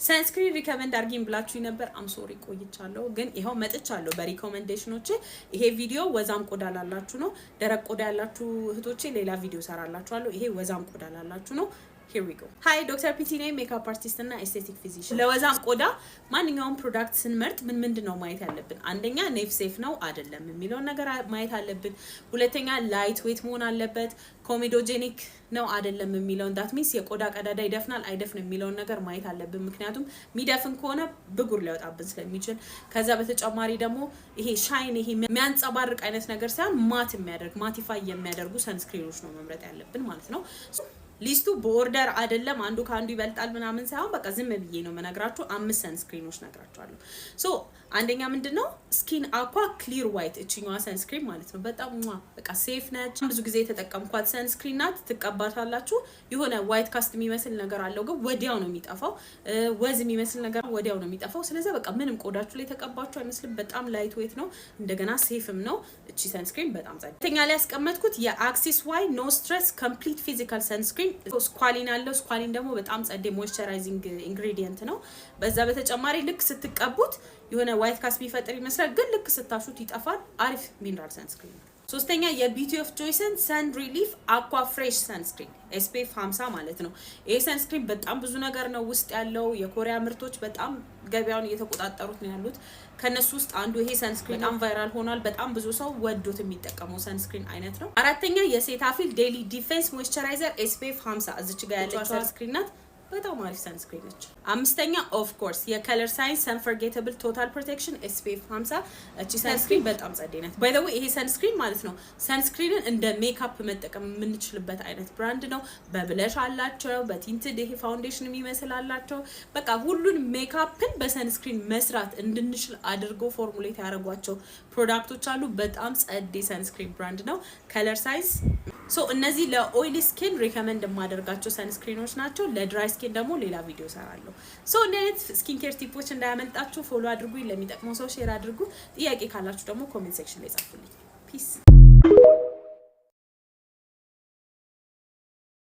ሰንስክሪን ሪከመንድ አርጊኝ ብላችሁ ነበር አም ሶሪ ቆይቻለሁ ግን ይሄው መጥቻለሁ በሪኮመንዴሽኖቼ ይሄ ቪዲዮ ወዛም ቆዳ ላላችሁ ነው ደረቅ ቆዳ ያላችሁ እህቶቼ ሌላ ቪዲዮ ሰራላችኋለሁ ይሄ ወዛም ቆዳ ላላችሁ ነው Here we go. Hi, Dr. PT name makeup artist እና aesthetic physician. ለወዛም ቆዳ ማንኛውም ፕሮዳክት ስንመርጥ ምንድነው ማየት ያለብን? አንደኛ ኔፍ ሴፍ ነው አይደለም የሚለው ነገር ማየት አለብን። ሁለተኛ ላይት ዌት መሆን አለበት። ኮሜዶጄኒክ ነው አይደለም የሚለው that means የቆዳ ቀዳዳ ይደፍናል አይደፍንም የሚለው ነገር ማየት አለብን። ምክንያቱም ሚደፍን ከሆነ ብጉር ሊያወጣብን ስለሚችል ከዛ በተጨማሪ ደግሞ ይሄ ሻይን ይሄ የሚያንጸባርቅ አይነት ነገር ሳይሆን ማት የሚያደርግ ማቲፋይ የሚያደርጉ ሰንስክሪኖች ነው መምረጥ ያለብን ማለት ነው። ሊስቱ በኦርደር አይደለም አንዱ ካንዱ ይበልጣል ምናምን ሳይሆን በቃ ዝም ብዬ ነው መነግራችሁ 5 ሰንስክሪኖች ነግራችኋለሁ። ሶ አንደኛ ምንድነው ስኪን አኳ ክሊር ዋይት እቺኛዋ ሰንስክሪን ማለት ነው። በጣም በቃ ሴፍ ነች። ብዙ ጊዜ ተጠቀምኳት ሰንስክሪን ናት። ትቀባታላችሁ የሆነ ዋይት ካስት የሚመስል ነገር አለው ግን ወዲያው ነው የሚጠፋው። ወዝ የሚመስል ነገር ወዲያው ነው የሚጠፋው። ስለዚህ በቃ ምንም ቆዳችሁ ላይ ተቀባችሁ አይመስልም። በጣም ላይት ዌት ነው እንደገና ሴፍም ነው። እቺ ሰንስክሪን በጣም ጸዴ። ሁለተኛ ላይ ያስቀመጥኩት የአክሲስ ዋይ ኖ ስትሬስ ኮምፕሊት ፊዚካል ሰንስክሪን ስኳሊን አለው። ስኳሊን ደግሞ በጣም ጸዴ ሞይስቸራይዚንግ ኢንግሪዲየንት ነው። በዛ በተጨማሪ ልክ ስትቀቡት የሆነ ዋይት ካስት ቢፈጥር ይመስላል ግን ልክ ስታሹት ይጠፋል። አሪፍ ሚነራል ሰንስክሪን። ሶስተኛ የቢዩቲ ኦፍ ጆይሰን ሰን ሪሊፍ አኳ ፍሬሽ ሰንስክሪን SPF 50 ማለት ነው። ይሄ ሰንስክሪን በጣም ብዙ ነገር ነው ውስጥ ያለው። የኮሪያ ምርቶች በጣም ገበያውን እየተቆጣጠሩት ነው ያሉት። ከነሱ ውስጥ አንዱ ይሄ ሰንስክሪን በጣም ቫይራል ሆኗል። በጣም ብዙ ሰው ወዶት የሚጠቀመው ሰንስክሪን አይነት ነው። አራተኛ የሴታፊል ዴይሊ ዲፌንስ ሞይስቸራይዘር SPF 50 እዚች ጋር ያለችው ሰንስክሪን ናት። በጣም አሪፍ ሰንስክሪን ነች። አምስተኛ ኦፍ ኮርስ የከለር ሳይንስ አንፎርጌተብል ቶታል ፕሮቴክሽን SPF 50 እቺ ሰንስክሪን በጣም ጸዴ ናት። ባይ ዘ ዌይ ይሄ ሰንስክሪን ማለት ነው ሰንስክሪንን እንደ ሜካፕ መጠቀም የምንችልበት አይነት ብራንድ ነው። በብለሽ አላቸው፣ በቲንትድ ይሄ ፋውንዴሽን የሚመስላላቸው በቃ ሁሉን ሜካፕን በሰንስክሪን መስራት እንድንችል አድርገው ፎርሙሌት ያደርጓቸው ፕሮዳክቶች አሉ። በጣም ጸዴ ሰንስክሪን ብራንድ ነው። ከለር ሳይንስ ሶ እነዚህ ለኦይሊ ስኪን ሪከመንድ የማደርጋቸው ሰንስክሪኖች ናቸው። ለድራይ ስኪን ደግሞ ሌላ ቪዲዮ ሰራለሁ። ሶ እንደዚህ ስኪን ኬር ቲፖች እንዳያመልጣችሁ ፎሎ አድርጉ። ለሚጠቅመው ሰው ሼር አድርጉ። ጥያቄ ካላችሁ ደግሞ ኮሜንት ሴክሽን ላይ ጻፉልኝ። ፒስ